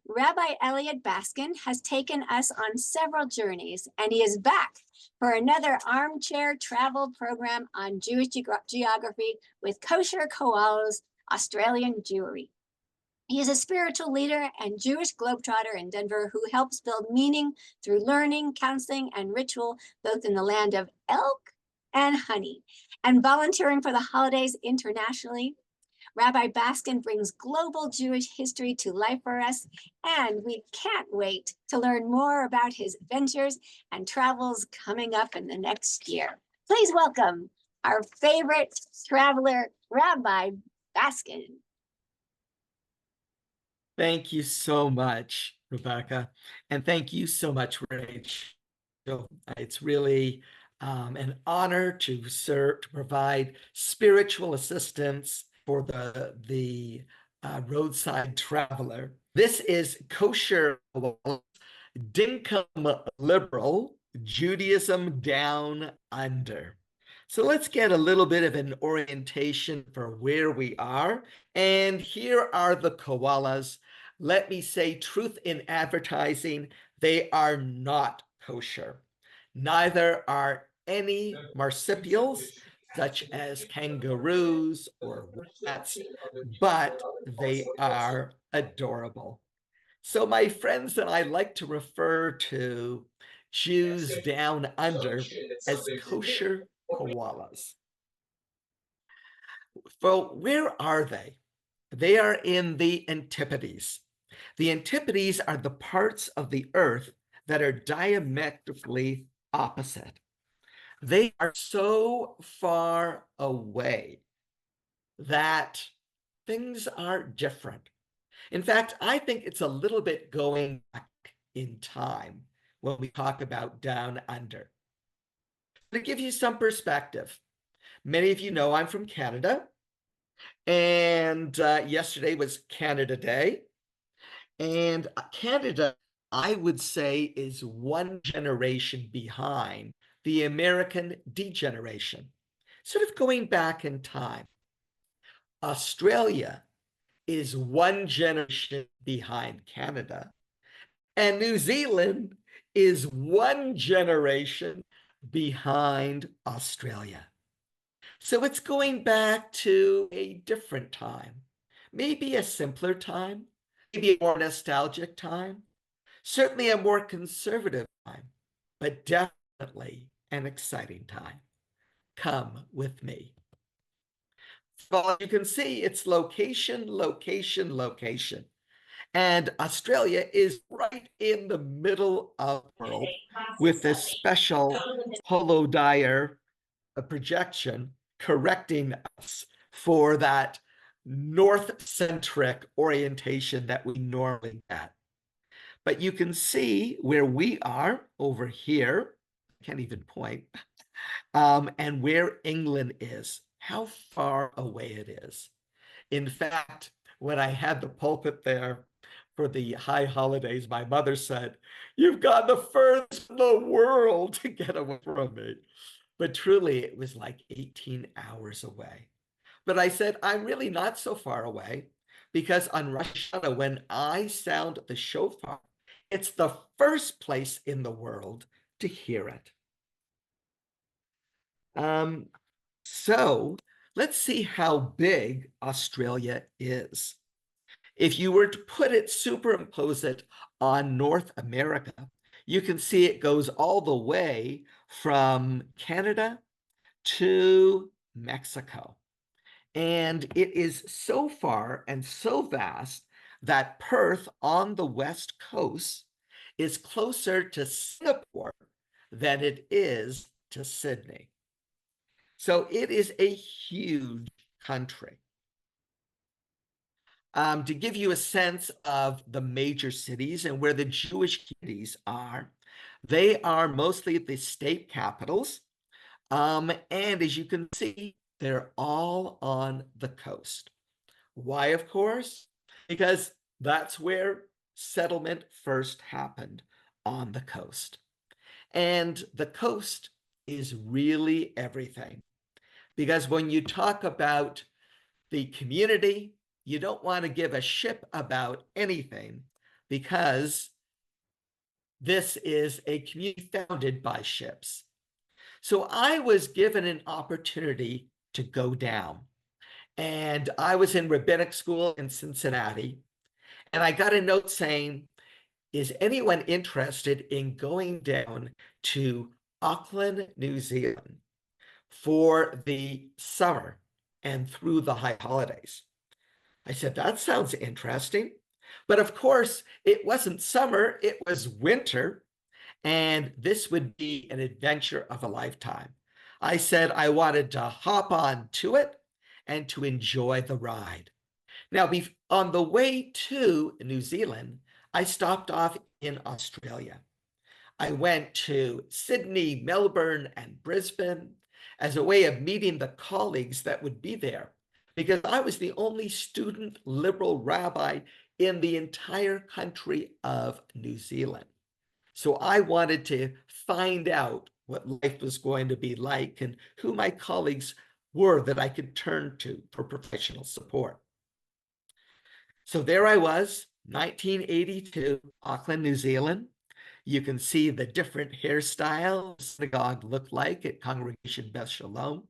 Rabbi Eliot Baskin has taken us on several journeys, and he is back for another armchair travel program on Jewish geography with Kosher Koalas, Australian Jewry. He is a spiritual leader and Jewish globetrotter in Denver who helps build meaning through learning, counseling, and ritual, both in the land of elk and honey, and volunteering for the holidays internationally. Rabbi Baskin brings global Jewish history to life for us, and we can't wait to learn more about his adventures and travels coming up in the next year. Please welcome our favorite traveler, Rabbi Baskin. Thank you so much, Rebecca, and thank you so much, Rachel. It's really an honor to serve, to provide spiritual assistance for the roadside traveler. This is Kosher Dinkum Liberal Judaism Down Under. So let's get a little bit of an orientation for where we are. And here are the koalas. Let me say, truth in advertising, they are not kosher. Neither are any marsupials, such as kangaroos or rats, but they are adorable. So my friends and I like to refer to Jews down under as kosher koalas. Well, where are they? They are in the Antipodes. The Antipodes are the parts of the earth that are diametrically opposite. They are so far away that things are different. In fact, I think it's a little bit going back in time when we talk about down under. To give you some perspective, many of you know I'm from Canada, and yesterday was Canada Day. And Canada, I would say, is one generation behind the American degeneration, sort of going back in time. Australia is one generation behind Canada, and New Zealand is one generation behind Australia. So it's going back to a different time, maybe a simpler time, maybe a more nostalgic time, certainly a more conservative time, but definitely an exciting time. Come with me. Well, you can see it's location, location, location. And Australia is right in the middle of the world with this special holodier projection correcting us for that north-centric orientation that we normally get. But you can see where we are over here, I can't even point, and where England is, how far away it is. In fact, when I had the pulpit there for the high holidays, my mother said, "You've gone the furthest in the world to get away from me." But truly, it was like 18 hours away. But I said, I'm really not so far away, because on Rosh Hashanah, when I sound the shofar, it's the first place in the world to hear it. So let's see how big Australia is. If you were to superimpose it on North America, you can see it goes all the way from Canada to Mexico. And it is so far and so vast that Perth on the west coast is closer to Singapore than it is to Sydney. So it is a huge country. To give you a sense of the major cities and where the Jewish communities are, they are mostly the state capitals. And as you can see, they're all on the coast. Why, of course? Because that's where settlement first happened, on the coast. And the coast is really everything. Because when you talk about the community, you don't want to give a ship about anything because this is a community founded by ships. So I was given an opportunity to go down. And I was in rabbinic school in Cincinnati. And I got a note saying, is anyone interested in going down to Auckland, New Zealand for the summer and through the high holidays? I said, that sounds interesting. But of course, it wasn't summer, it was winter. And this would be an adventure of a lifetime. I said I wanted to hop on to it and to enjoy the ride. Now, on the way to New Zealand, I stopped off in Australia. I went to Sydney, Melbourne, and Brisbane as a way of meeting the colleagues that would be there, because I was the only student liberal rabbi in the entire country of New Zealand. So I wanted to find out what life was going to be like and who my colleagues were that I could turn to for professional support. So there I was, 1982, Auckland, New Zealand. You can see the different hairstyles the synagogue looked like at Congregation Beth Shalom.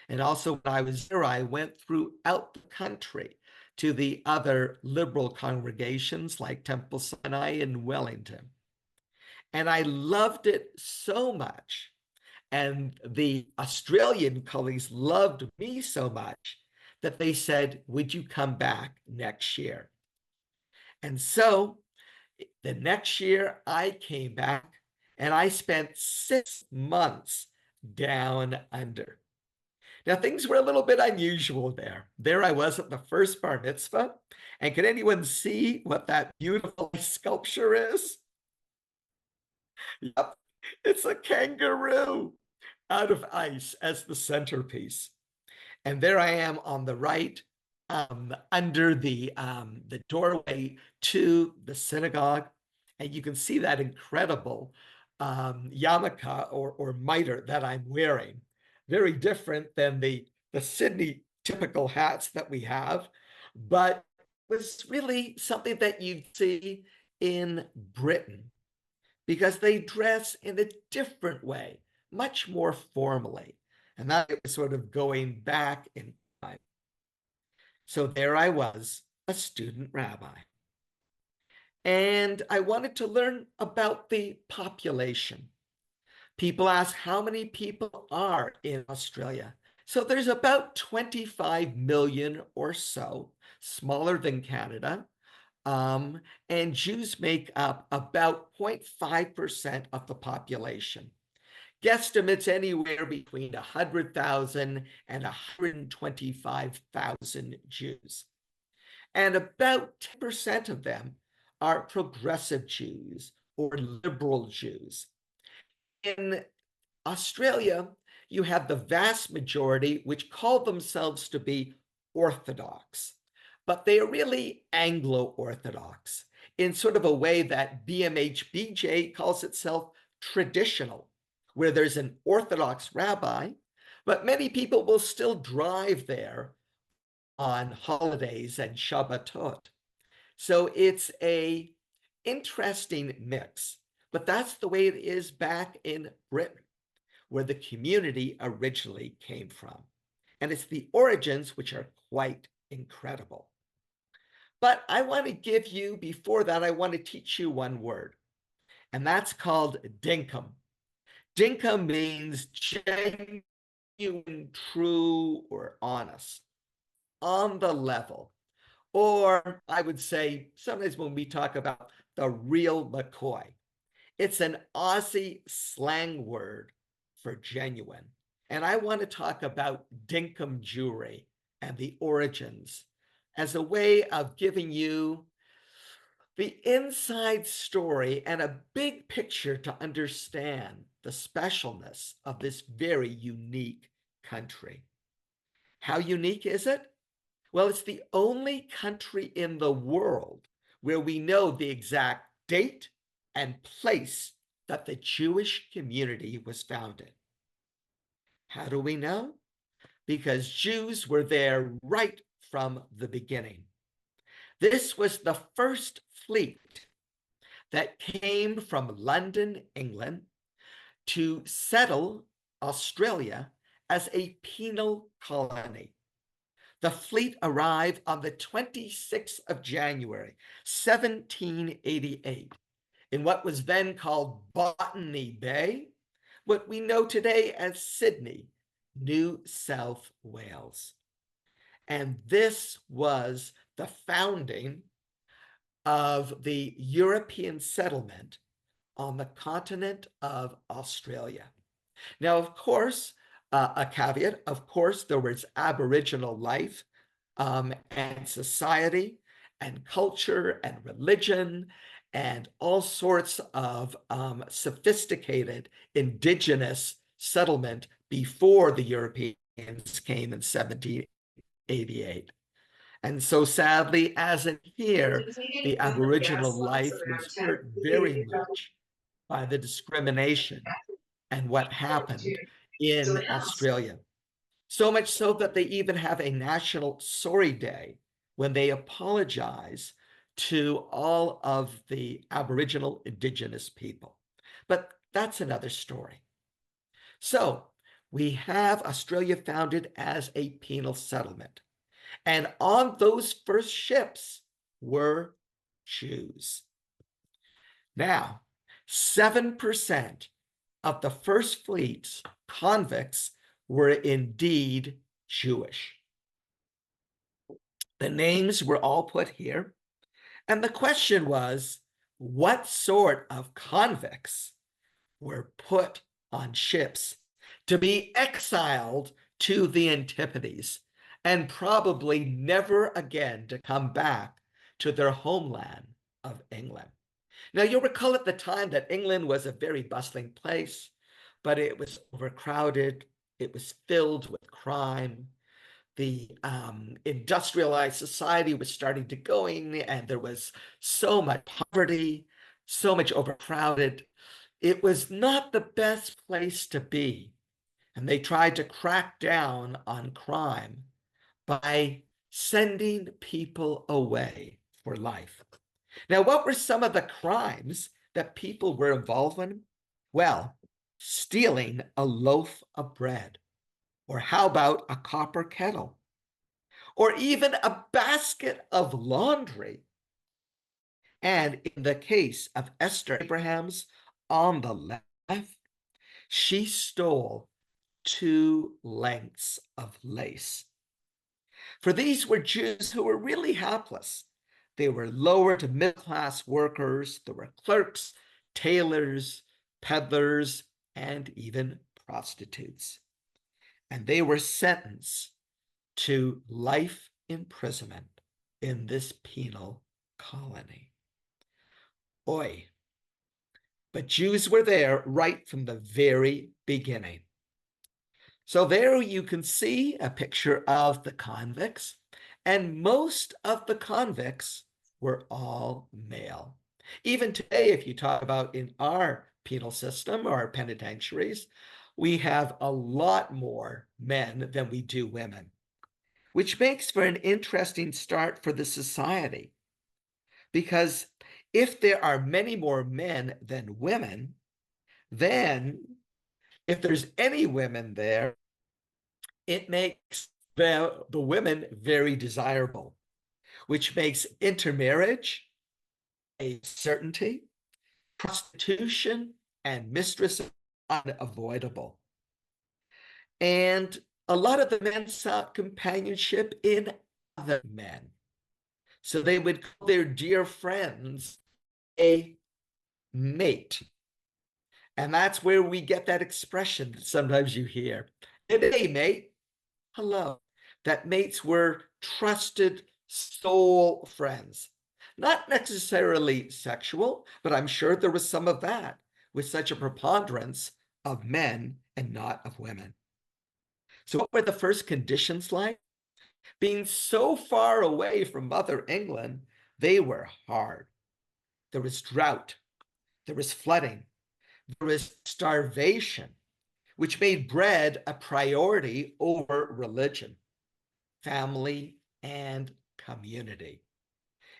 And also when I was there, I went throughout the country to the other liberal congregations like Temple Sinai in Wellington. And I loved it so much. And the Australian colleagues loved me so much that they said, would you come back next year? And so the next year I came back and I spent 6 months down under. Now, things were a little bit unusual there. There I was at the first bar mitzvah. And can anyone see what that beautiful sculpture is? Yep, it's a kangaroo out of ice as the centerpiece. And there I am on the right, under the doorway to the synagogue. And you can see that incredible yarmulke or mitre that I'm wearing. Very different than the Sydney typical hats that we have, but was really something that you'd see in Britain, because they dress in a different way, much more formally. And that was sort of going back in time. So there I was, a student rabbi. And I wanted to learn about the population. People ask how many people are in Australia. So there's about 25 million or so, smaller than Canada. And Jews make up about 0.5% of the population. Guesstimates anywhere between 100,000 and 125,000 Jews. And about 10% of them are progressive Jews or liberal Jews. In Australia, you have the vast majority, which call themselves to be Orthodox, but they are really Anglo-Orthodox in sort of a way that BMHBJ calls itself traditional, where there's an Orthodox rabbi, but many people will still drive there on holidays and Shabbatot. So it's an interesting mix, but that's the way it is back in Britain, where the community originally came from. And it's the origins which are quite incredible. But I want to give you, before that, I want to teach you one word, and that's called dinkum. Dinkum means genuine, true, or honest, on the level. Or I would say, sometimes when we talk about the real McCoy, it's an Aussie slang word for genuine. And I want to talk about dinkum Jewry and the origins as a way of giving you the inside story and a big picture to understand the specialness of this very unique country. How unique is it? Well, it's the only country in the world where we know the exact date and place that the Jewish community was founded. How do we know? Because Jews were there right from the beginning. This was the first fleet that came from London, England, to settle Australia as a penal colony. The fleet arrived on the 26th of January, 1788, in what was then called Botany Bay, what we know today as Sydney, New South Wales. And this was the founding of the European settlement on the continent of Australia. Now, of course, a caveat, of course, there was Aboriginal life and society and culture and religion and all sorts of sophisticated indigenous settlement before the Europeans came in 1788. And so sadly, as in here, the Aboriginal life was hurt very much by the discrimination and what happened in Australia. So much so that they even have a National Sorry Day when they apologize to all of the Aboriginal Indigenous people. But that's another story. So we have Australia founded as a penal settlement. And on those first ships were Jews. Now, 7% of the first fleet's convicts were indeed Jewish. The names were all put here. And the question was, what sort of convicts were put on ships to be exiled to the Antipodes and probably never again to come back to their homeland of England? Now, you'll recall at the time that England was a very bustling place, but it was overcrowded. It was filled with crime. The industrialized society was starting to going, and there was so much poverty, so much overcrowded. It was not the best place to be. And they tried to crack down on crime by sending people away for life. Now, what were some of the crimes that people were involved in? Well, stealing a loaf of bread, or how about a copper kettle, or even a basket of laundry. And in the case of Esther Abrahams on the left, she stole 2 lengths of lace. For these were Jews who were really hapless. They were lower to middle-class workers. There were clerks, tailors, peddlers, and even prostitutes. And they were sentenced to life imprisonment in this penal colony. Oy. But Jews were there right from the very beginning. So there you can see a picture of the convicts, and most of the convicts were all male. Even today, if you talk about in our penal system or our penitentiaries, we have a lot more men than we do women, which makes for an interesting start for the society. Because if there are many more men than women, then if there's any women there, it makes the women very desirable, which makes intermarriage a certainty, prostitution and mistresses unavoidable. And a lot of the men sought companionship in other men. So they would call their dear friends a mate. And that's where we get that expression that sometimes you hear. Hey, mate. Hello. That mates were trusted soul friends. Not necessarily sexual, but I'm sure there was some of that with such a preponderance of men and not of women. So what were the first conditions like? Being so far away from Mother England, they were hard. There was drought, there was flooding, there was starvation, which made bread a priority over religion, family, and community.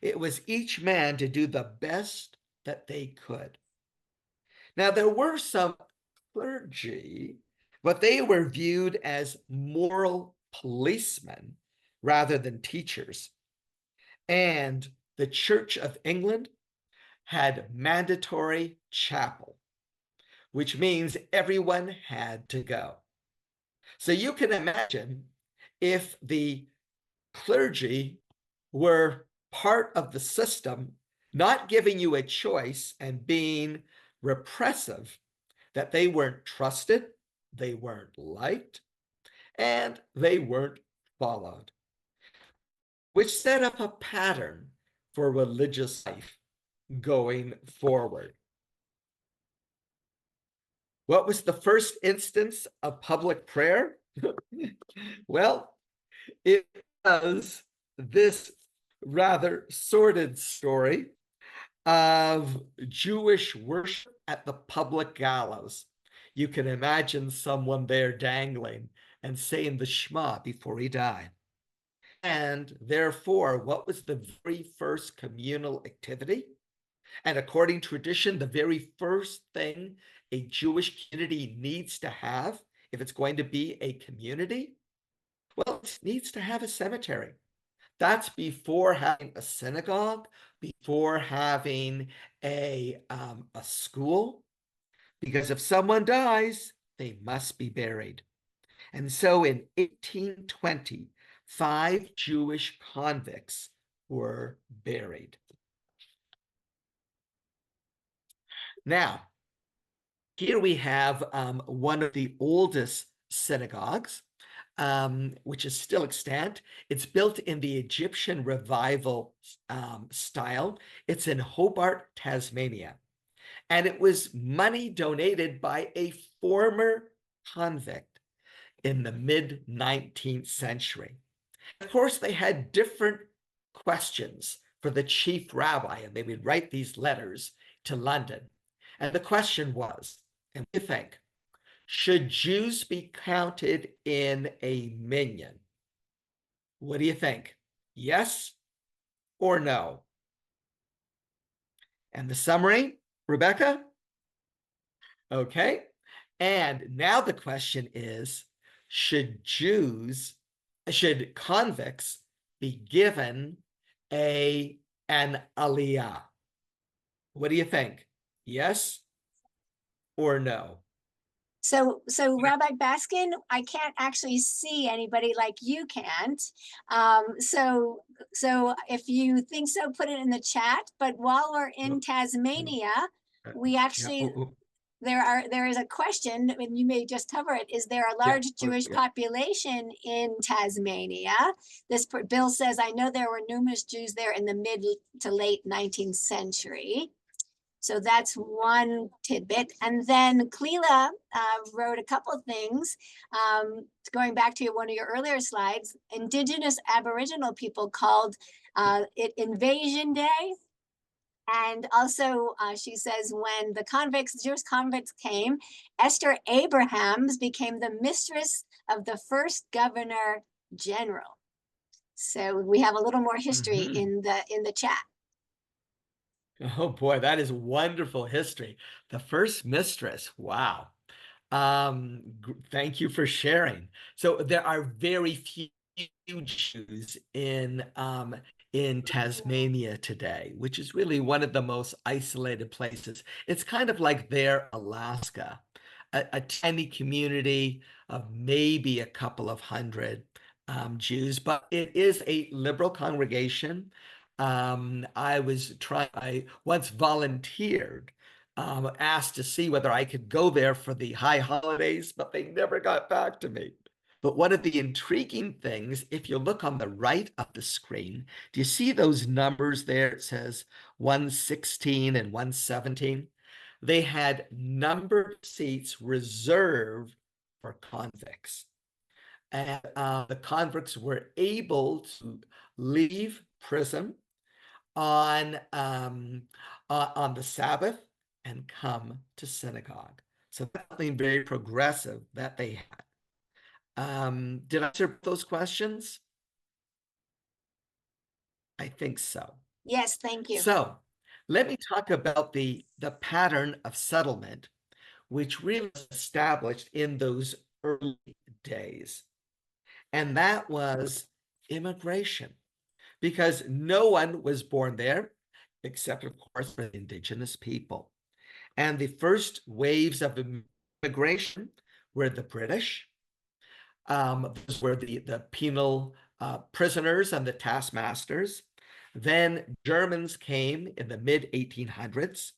It was each man to do the best that they could. Now, there were some clergy, but they were viewed as moral policemen rather than teachers. And the Church of England had mandatory chapel, which means everyone had to go. So you can imagine if the clergy were part of the system, not giving you a choice and being repressive, that they weren't trusted, they weren't liked, and they weren't followed, which set up a pattern for religious life going forward. What was the first instance of public prayer? Well, it was this rather sordid story of Jewish worship at the public gallows. You can imagine someone there dangling and saying the Shema before he died. And therefore, what was the very first communal activity? And according to tradition, the very first thing a Jewish community needs to have, if it's going to be a community, well, it needs to have a cemetery. That's before having a synagogue, before having a school, because if someone dies, they must be buried. And so in 1820, 5 Jewish convicts were buried. Now, here we have one of the oldest synagogues, which is still extant. It's built in the Egyptian Revival style. It's in Hobart, Tasmania. And it was money donated by a former convict in the mid-19th century. Of course, they had different questions for the chief rabbi, and they would write these letters to London. And the question was, and what do you think? Should Jews be counted in a minyan? What do you think? Yes or no? And the summary, Rebecca? Okay. And now the question is, should convicts be given an aliyah? What do you think? Yes or no? So Rabbi Baskin, I can't actually see anybody like you can't. So if you think so, put it in the chat. But while we're in Tasmania, we actually there is a question, and you may just cover it. Is there a large Jewish population in Tasmania? This bill says, I know there were numerous Jews there in the mid to late 19th century. So that's one tidbit. And then Cleela wrote a couple of things, going back to one of your earlier slides. Indigenous Aboriginal people called it Invasion Day. And also, she says, when the Jewish convicts came, Esther Abrahams became the mistress of the first governor general. So we have a little more history in the chat. Oh boy, that is wonderful history. The first mistress. Wow. Thank you for sharing. So there are very few Jews in Tasmania today, which is really one of the most isolated places. It's kind of like their Alaska, a tiny community of maybe a couple of hundred Jews, but it is a liberal congregation. I once volunteered, asked to see whether I could go there for the high holidays, but they never got back to me. But one of the intriguing things, if you look on the right of the screen, do you see those numbers there? It says 116 and 117. They had numbered seats reserved for convicts. And the convicts were able to leave prison on the Sabbath and come to synagogue. So that's something very progressive that they had. Did I answer those questions? I think so. Yes, thank you. So Let me talk about the pattern of settlement, which really was established in those early days. And that was immigration, because no one was born there, except, of course, for the indigenous people. And the first waves of immigration were the British. Those were the penal prisoners and the taskmasters. Then Germans came in the mid 1800s.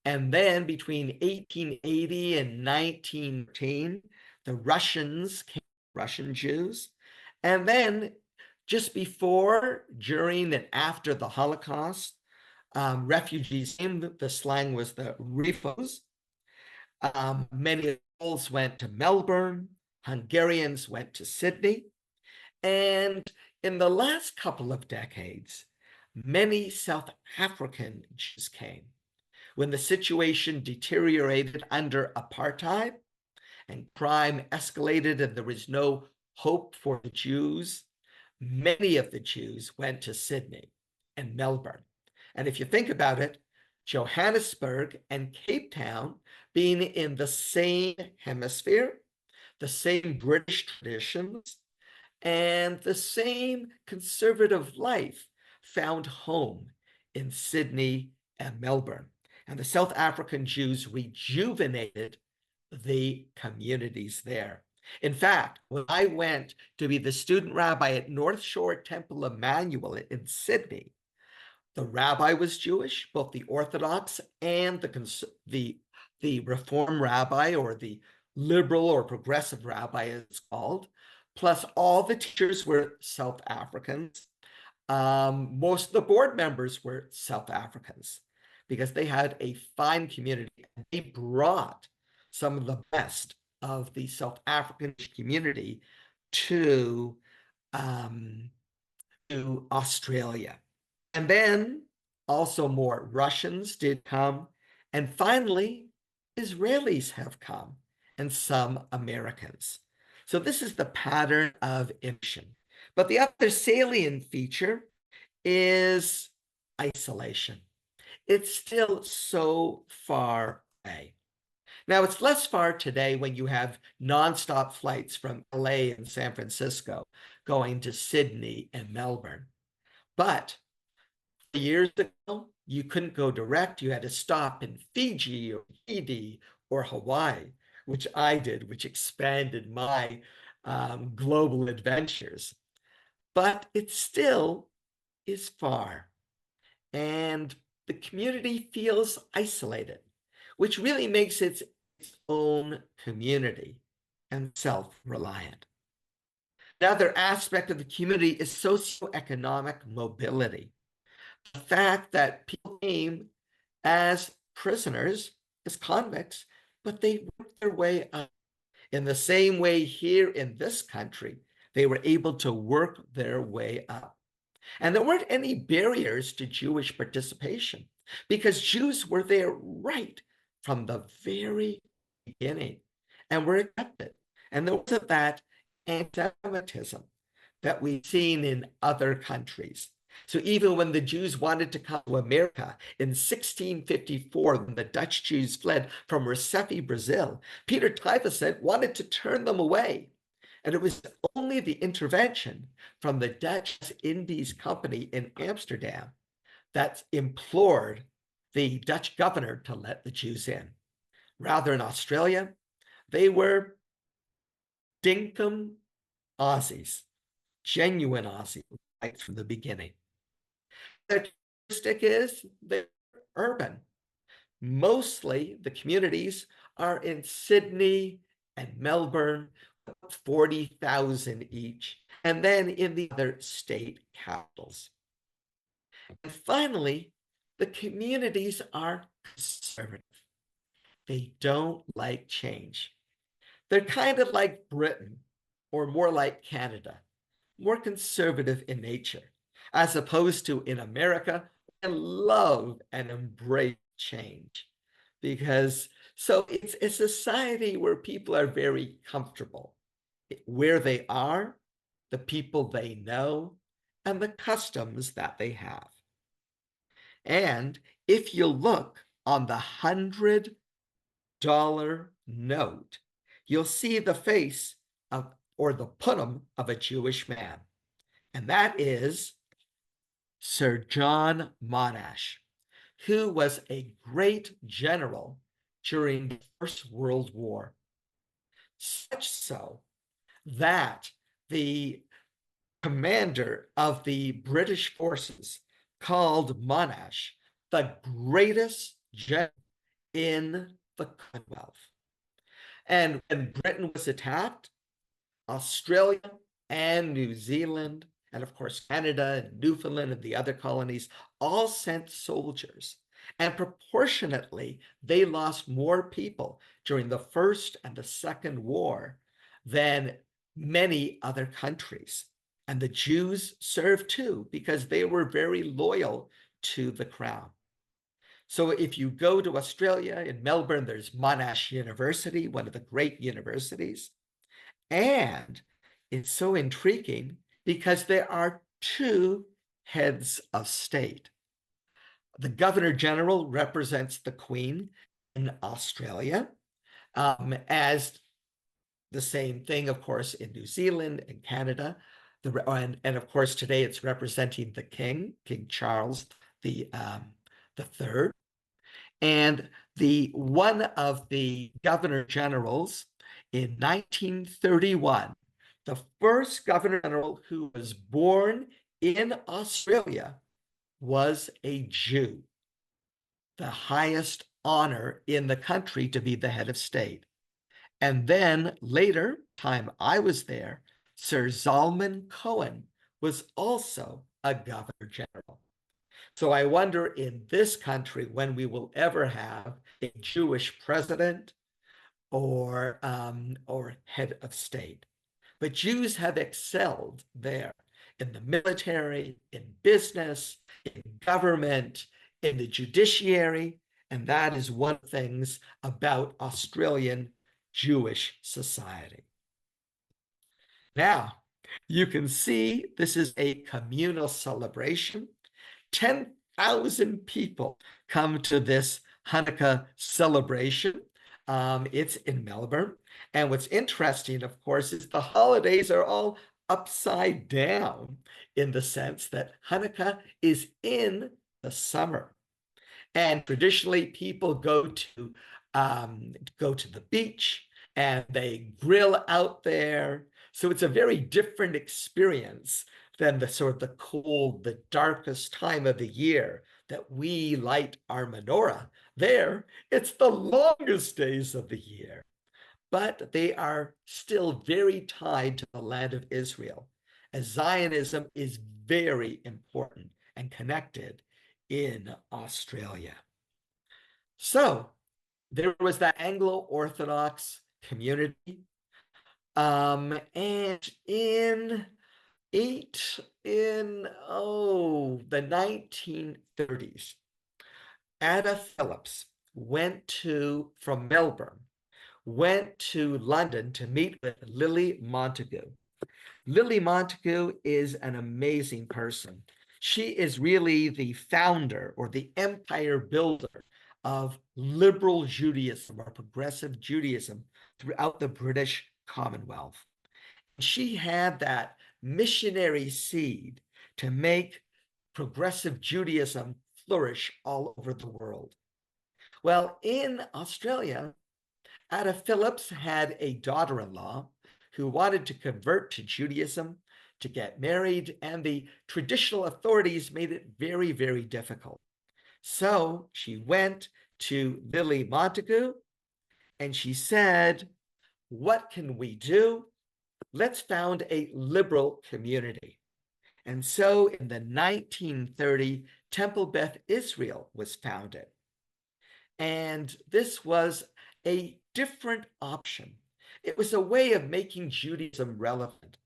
And then between 1880 and 1910, the Russians came, Russian Jews. And then just before, during, and after the Holocaust, refugees came. The slang was the refos. Many Poles went to Melbourne. Hungarians went to Sydney. And in the last couple of decades, many South African Jews came. When the situation deteriorated under apartheid and crime escalated and there was no hope for the Jews, many of the Jews went to Sydney and Melbourne. And if you think about it, Johannesburg and Cape Town, being in the same hemisphere, the same British traditions, and the same conservative life, found home in Sydney and Melbourne. And the South African Jews rejuvenated the communities there. In fact, when I went to be the student rabbi at North Shore Temple Emmanuel in Sydney, the rabbi was Jewish, both the Orthodox and the Reform rabbi, or the liberal or progressive rabbi is called, plus all the teachers were South Africans. Most of the board members were South Africans because they had a fine community. They brought some of the best of the South African community to Australia. And then also more Russians did come. And finally, Israelis have come, and some Americans. So this is the pattern of immigration. But the other salient feature is isolation. It's still so far away. Now, it's less far today when you have nonstop flights from LA and San Francisco going to Sydney and Melbourne. But years ago, you couldn't go direct. You had to stop in Fiji or Haiti or Hawaii, which I did, which expanded my global adventures. But it still is far. And the community feels isolated, which really makes it its own community and self-reliant. Another aspect of the community is socioeconomic mobility. The fact that people came as prisoners, as convicts, but they worked their way up. In the same way here in this country, they were able to work their way up. And there weren't any barriers to Jewish participation because Jews were there right from the very beginning and were accepted. And there wasn't that anti-Semitism that we've seen in other countries. So even when the Jews wanted to come to America in 1654, when the Dutch Jews fled from Recife, Brazil, Peter Stuyvesant wanted to turn them away. And it was only the intervention from the Dutch Indies Company in Amsterdam that implored the Dutch governor to let the Jews in. Rather, in Australia, they were dinkum Aussies, genuine Aussies, right from the beginning. Their characteristic is they're urban. Mostly the communities are in Sydney and Melbourne, 40,000 each, and then in the other state capitals. And finally, the communities are conservative. They don't like change. They're kind of like Britain, or more like Canada, more conservative in nature, as opposed to in America, I love and embrace change. Because so it's a society where people are very comfortable, where they are, the people they know, and the customs that they have. And if you look on the $100 note, you'll see the face of, or the punim of a Jewish man. And that is Sir John Monash, who was a great general during the First World War. Such so that the commander of the British forces called Monash the greatest general in the Commonwealth. And when Britain was attacked, Australia and New Zealand, and of course Canada and Newfoundland and the other colonies all sent soldiers. And proportionately, they lost more people during the First and the Second War than many other countries. And the Jews served too, because they were very loyal to the crown. So if you go to Australia, in Melbourne, there's Monash University, one of the great universities. And it's so intriguing because there are two heads of state. The Governor General represents the Queen in Australia, as the same thing, of course, in New Zealand and Canada. And of course, today it's representing the King, King Charles the third. And one of the Governor Generals in 1931, the first Governor General who was born in Australia was a Jew, the highest honor in the country to be the head of state. And then later, time I was there, Sir Zalman Cohen was also a Governor General. So I wonder in this country when we will ever have a Jewish president or head of state. But Jews have excelled there in the military, in business, in government, in the judiciary, and that is one of the things about Australian Jewish society. Now, you can see this is a communal celebration. 10,000 people come to this Hanukkah celebration. It's in Melbourne. And what's interesting, of course, is the holidays are all upside down in the sense that Hanukkah is in the summer. And traditionally, people go to the beach and they grill out there. So it's a very different experience than the sort of the cold, the darkest time of the year that we light our menorah. There, it's the longest days of the year, but they are still very tied to the land of Israel, as Zionism is very important and connected in Australia. So there was that Anglo-Orthodox community, and in the 1930s, Ada Phillips from Melbourne, went to London to meet with Lily Montagu. Lily Montagu is an amazing person. She is really the founder or the empire builder of liberal Judaism or progressive Judaism throughout the British Commonwealth. She had that missionary seed to make progressive Judaism flourish all over the world. Well, in Australia, Ada Phillips had a daughter-in-law who wanted to convert to Judaism, to get married, and the traditional authorities made it very, very difficult. So she went to Lily Montagu and she said, "What can we do? Let's found a liberal community." And so in the 1930, Temple Beth Israel was founded. And this was a different option. It was a way of making Judaism relevant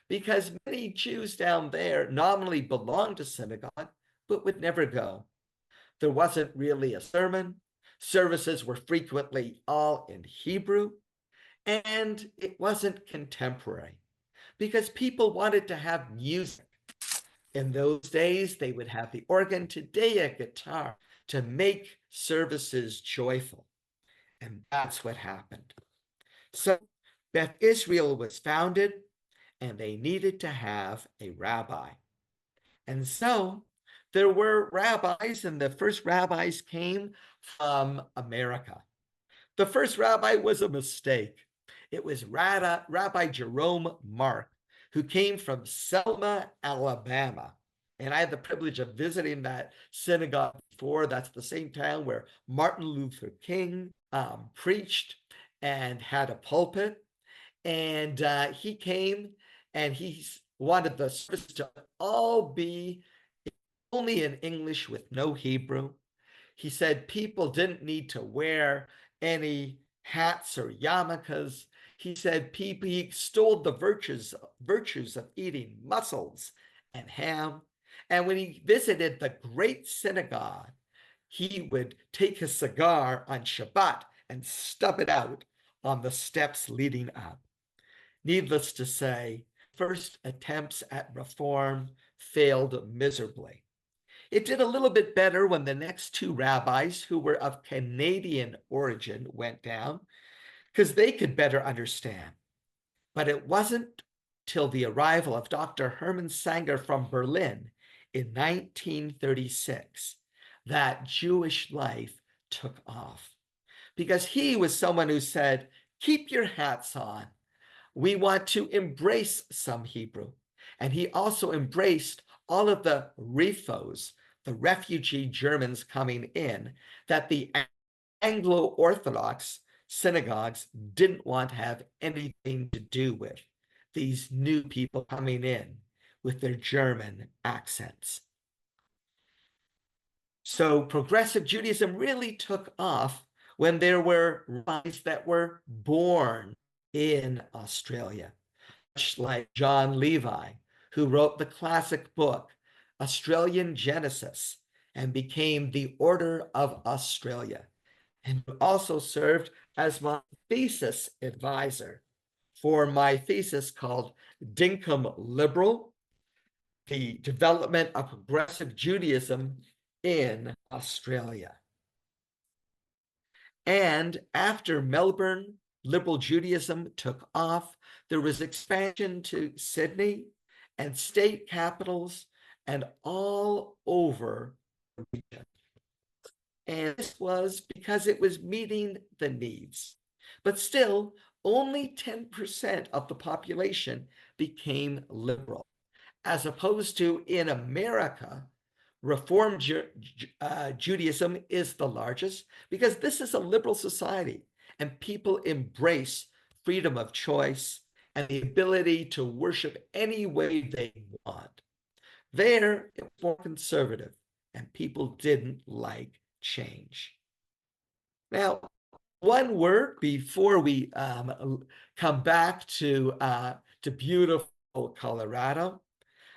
because many Jews down there nominally belonged to synagogue, but would never go. There wasn't really a sermon. Services were frequently all in Hebrew, and it wasn't contemporary because people wanted to have music. In those days, they would have the organ, today a guitar, to make services joyful. And that's what happened. So Beth Israel was founded, and they needed to have a rabbi. And so there were rabbis, and the first rabbis came from America. The first rabbi was a mistake. It was Rabbi Jerome Mark, who came from Selma, Alabama. And I had the privilege of visiting that synagogue before. That's the same town where Martin Luther King preached and had a pulpit. And he came and he wanted the service to all be only in English with no Hebrew. He said people didn't need to wear any hats or yarmulkes. He said people, he extolled the virtues of eating mussels and ham. And when he visited the great synagogue, he would take his cigar on Shabbat and stub it out on the steps leading up. Needless to say, first attempts at reform failed miserably. It did a little bit better when the next two rabbis, who were of Canadian origin, went down, because they could better understand. But it wasn't till the arrival of Dr. Hermann Sanger from Berlin in 1936 that Jewish life took off. Because he was someone who said, keep your hats on. We want to embrace some Hebrew. And he also embraced all of the refos, the refugee Germans coming in, that the Anglo-Orthodox synagogues didn't want to have anything to do with. These new people coming in with their German accents. So progressive Judaism really took off when there were rabbis that were born in Australia, much like John Levi, who wrote the classic book, Australian Genesis, and became the Order of Australia, and also served as my thesis advisor for my thesis called Dinkum Liberal, the Development of Progressive Judaism in Australia. And after Melbourne liberal Judaism took off, there was expansion to Sydney and state capitals and all over the region. And this was because it was meeting the needs. But still, only 10% of the population became liberal, as opposed to in America, Reform Judaism is the largest, because this is a liberal society and people embrace freedom of choice and the ability to worship any way they want. There, it was more conservative and people didn't like change. Now, one word before we come back to beautiful Colorado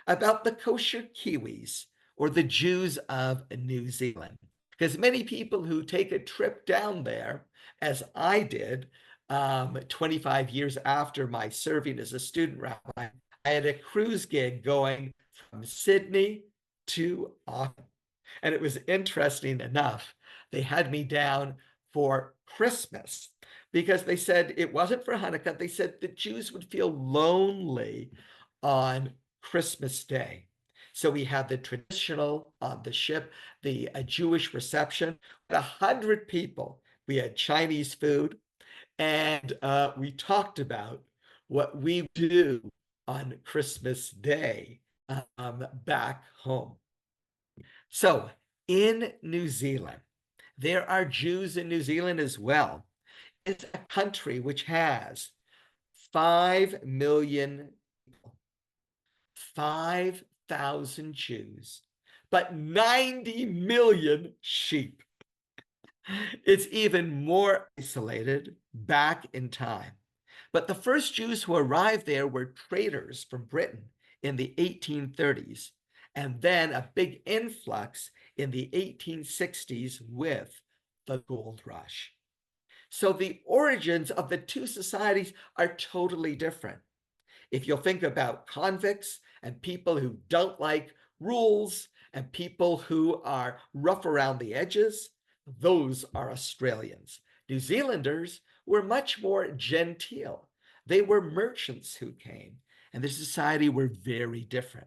about the kosher Kiwis, or the Jews of New Zealand. Because many people who take a trip down there, as I did 25 years after my serving as a student rabbi, I had a cruise gig going from Sydney to Auckland. And it was interesting enough, they had me down for Christmas because they said it wasn't for Hanukkah. They said the Jews would feel lonely on Christmas Day. So we had the traditional on the ship, the Jewish reception, 100 people. We had Chinese food, and we talked about what we do on Christmas Day back home. So in New Zealand, there are Jews in New Zealand as well. It's a country which has 5 million people, 5,000 Jews, but 90 million sheep. It's even more isolated back in time. But the first Jews who arrived there were traders from Britain in the 1830s, and then a big influx in the 1860s with the gold rush. So the origins of the two societies are totally different. If you'll think about convicts and people who don't like rules and people who are rough around the edges, those are Australians. New Zealanders were much more genteel. They were merchants who came, and their society were very different.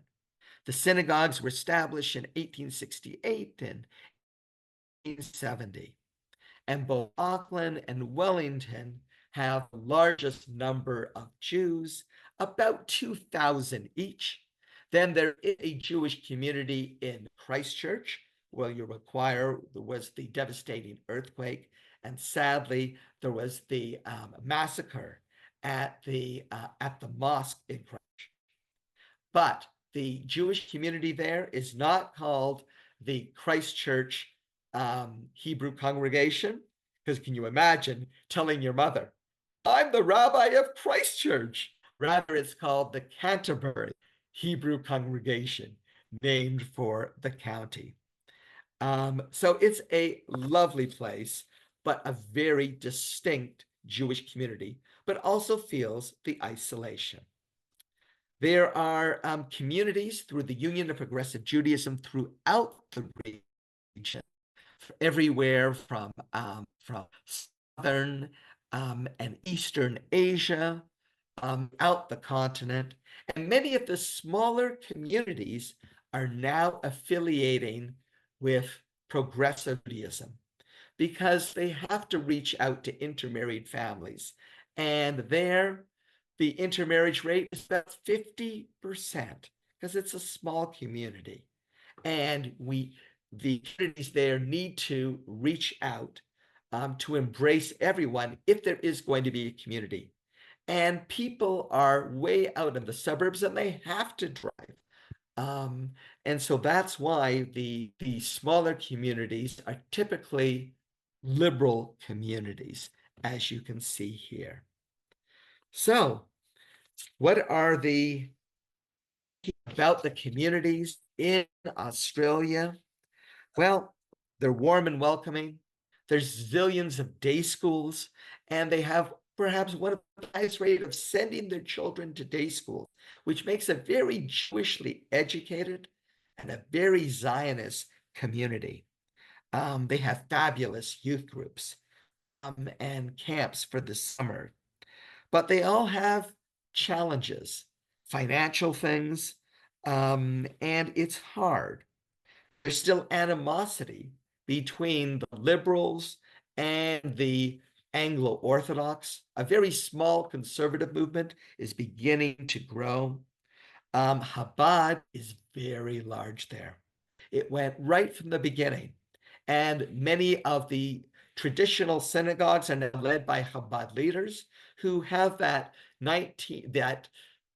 The synagogues were established in 1868 and 1870, and both Auckland and Wellington have the largest number of Jews, about 2,000 each. Then there is a Jewish community in Christchurch, where there was the devastating earthquake, and sadly there was the massacre at the mosque in Christchurch. But the Jewish community there is not called the Christchurch Hebrew congregation, because can you imagine telling your mother, I'm the rabbi of Christchurch? Rather, it's called the Canterbury Hebrew congregation, named for the county. So it's a lovely place, but a very distinct Jewish community, but also feels the isolation. There are communities through the Union of Progressive Judaism throughout the region, everywhere from southern and eastern Asia, out the continent, and many of the smaller communities are now affiliating with Progressive Judaism because they have to reach out to intermarried families, and there the intermarriage rate is about 50% because it's a small community, and the communities there need to reach out to embrace everyone if there is going to be a community. And people are way out in the suburbs and they have to drive. And so that's why the smaller communities are typically liberal communities, as you can see here. So what are about the communities in Australia? Well, they're warm and welcoming. There's zillions of day schools, and they have perhaps one of the highest rate of sending their children to day school, which makes a very Jewishly educated and a very Zionist community. They have fabulous youth groups and camps for the summer, but they all have challenges, financial things, and it's hard. There's still animosity between the liberals and the Anglo-Orthodox. A very small conservative movement is beginning to grow. Chabad is very large there. It went right from the beginning, and many of the traditional synagogues are now led by Chabad leaders who have that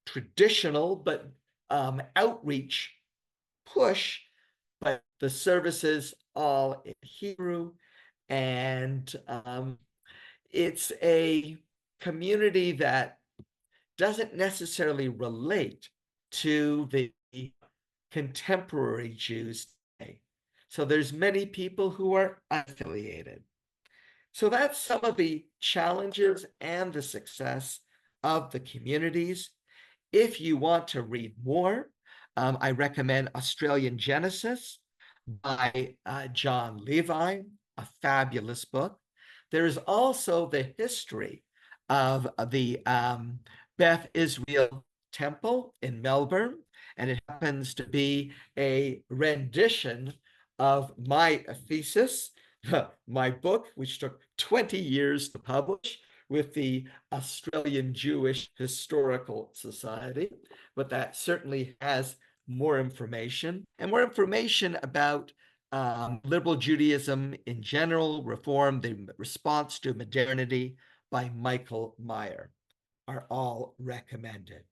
traditional but outreach push, but the services all in Hebrew, and it's a community that doesn't necessarily relate to the contemporary Jews today. So there's many people who are affiliated. So that's some of the challenges and the success of the communities. If you want to read more, I recommend Australian Genesis by John Levi, a fabulous book. There is also the history of the Beth Israel Temple in Melbourne, and it happens to be a rendition of my thesis, my book, which took 20 years to publish with the Australian Jewish Historical Society, but that certainly has more information and more information about liberal Judaism in general, reform, the response to modernity by Michael Meyer are all recommended.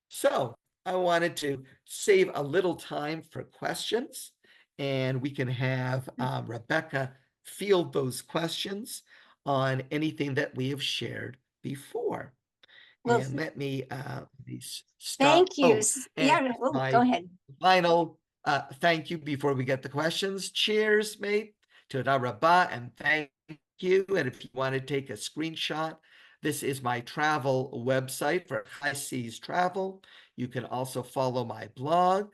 So I wanted to save a little time for questions, and we can have Rebecca field those questions on anything that we have shared before. Well, And let me stop. thank you. And Yeah, go my ahead. final thank you before we get the questions. Cheers, mate, to Rabbi, and thank you. And if you want to take a screenshot, this is my travel website for High Seas Travel. You can also follow my blog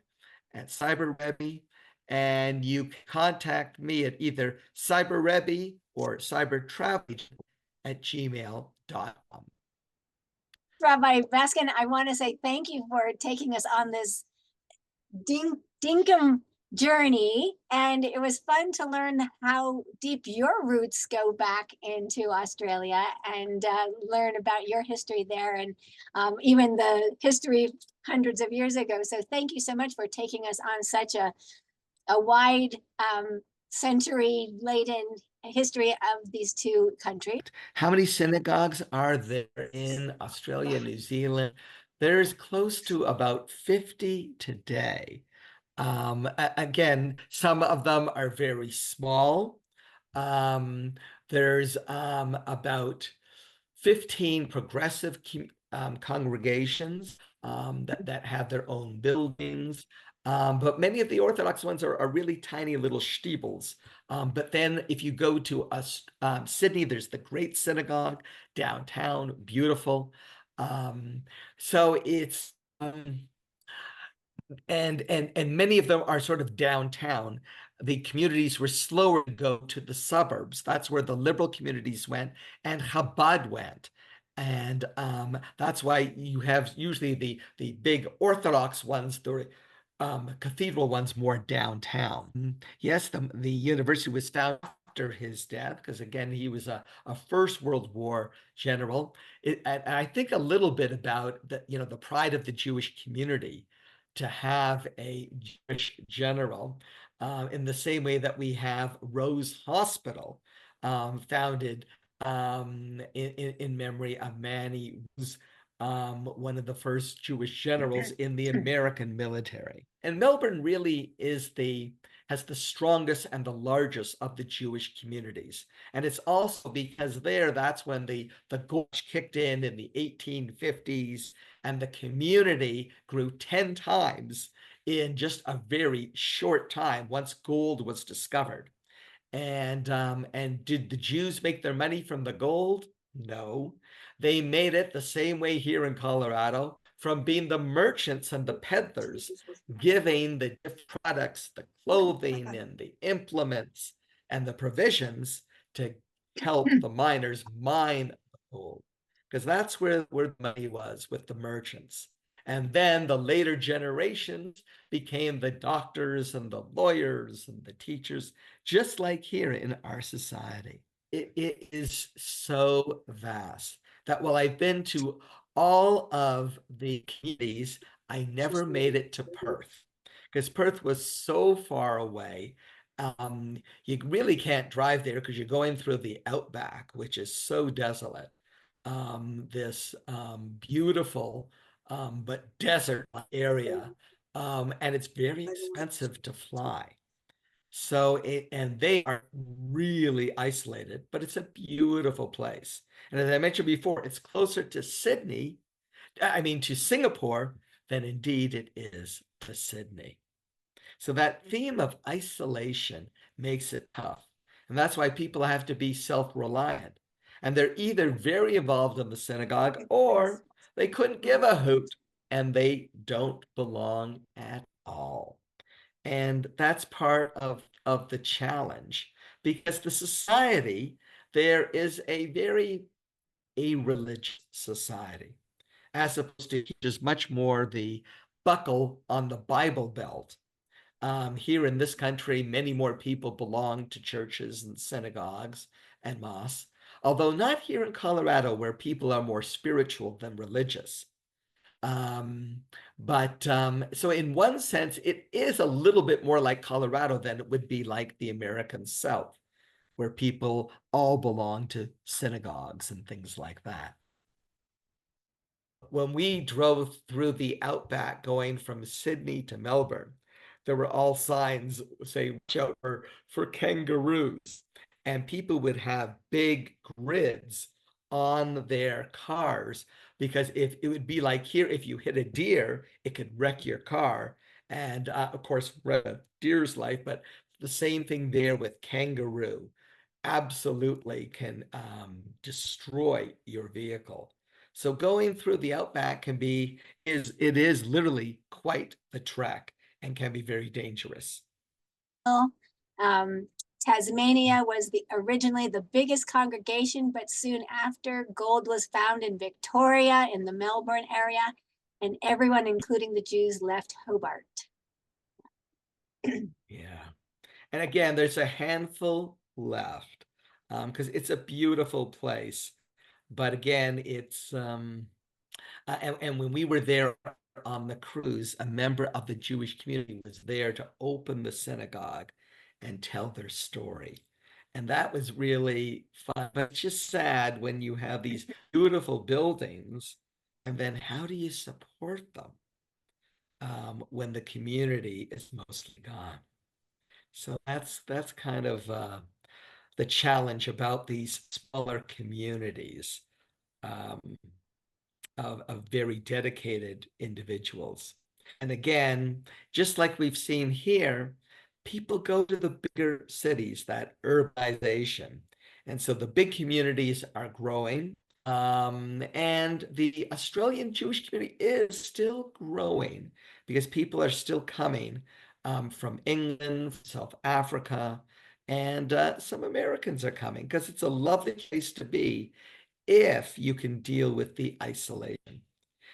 at cyberrebby, and you can contact me at either cyberrebby or cybertravel@gmail.com. Rabbi Baskin, I want to say thank you for taking us on this dinkum journey. And it was fun to learn how deep your roots go back into Australia and learn about your history there and even the history hundreds of years ago. So thank you so much for taking us on such a wide century laden history of these two countries. How many synagogues are there in Australia, New Zealand? There's close to about 50 today. Again, some of them are very small. There's about 15 progressive congregations that have their own buildings. But many of the Orthodox ones are really tiny little steeples. But then if you go to Sydney, there's the Great Synagogue downtown, beautiful. So it's and many of them are sort of downtown. The communities were slower to go to the suburbs. That's where the liberal communities went, and Chabad went. And that's why you have usually the big Orthodox ones, the cathedral ones, more downtown. Yes, the university was founded after his death, because again, he was a First World War general. And I think a little bit about the pride of the Jewish community to have a Jewish general, in the same way that we have Rose Hospital, founded in memory of Manny, who's one of the first Jewish generals in the American military. And Melbourne really has the strongest and the largest of the Jewish communities. And it's also because that's when the gorge kicked in the 1850s, and the community grew 10 times in just a very short time once gold was discovered. And did the Jews make their money from the gold? No. They made it the same way here in Colorado, from being the merchants and the peddlers, giving the products, the clothing and the implements and the provisions to help the miners mine the gold. Because that's where the money was, with the merchants. And then the later generations became the doctors and the lawyers and the teachers, just like here in our society. It is so vast that while I've been to all of the communities, I never made it to Perth, because Perth was so far away. You really can't drive there because you're going through the outback, which is so desolate. This beautiful but desert area, and it's very expensive to fly. So and they are really isolated, but it's a beautiful place. And as I mentioned before, it's closer to to Singapore, than indeed it is to Sydney. So that theme of isolation makes it tough. And that's why people have to be self-reliant. And they're either very involved in the synagogue, or they couldn't give a hoot and they don't belong at all. And that's part of the challenge, because the society there is a very religious society, as opposed to just much more the buckle on the Bible Belt. Here in this country, many more people belong to churches and synagogues and mosques, although not here in Colorado, where people are more spiritual than religious. So in one sense, it is a little bit more like Colorado than it would be like the American South, where people all belong to synagogues and things like that. When we drove through the outback going from Sydney to Melbourne, there were all signs saying, watch out for kangaroos. And people would have big grids on their cars, because if it would be like here, if you hit a deer, it could wreck your car. And of course, a deer's life, but the same thing there with kangaroo. Absolutely can destroy your vehicle. So going through the outback is literally quite the trek. and can be very dangerous. Tasmania was originally the biggest congregation, but soon after, gold was found in Victoria in the Melbourne area, and everyone, including the Jews, left Hobart. Yeah. And again, there's a handful left because it's a beautiful place. But again, it's and when we were there on the cruise, a member of the Jewish community was there to open the synagogue and tell their story. And that was really fun. But it's just sad when you have these beautiful buildings, and then how do you support them when the community is mostly gone? So that's kind of the challenge about these smaller communities. Um, of very dedicated individuals. And again, just like we've seen here, people go to the bigger cities, that urbanization. And so the big communities are growing. And the Australian Jewish community is still growing because people are still coming from England, South Africa, and some Americans are coming because it's a lovely place to be if you can deal with the isolation.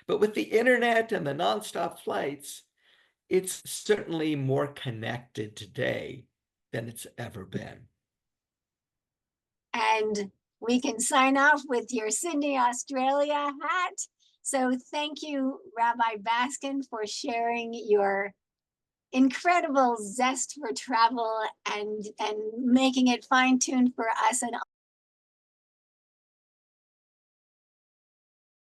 But with the internet and the nonstop flights, it's certainly more connected today than it's ever been. And we can sign off with your Sydney, Australia hat. So thank you, Rabbi Baskin, for sharing your incredible zest for travel and making it fine-tuned for us and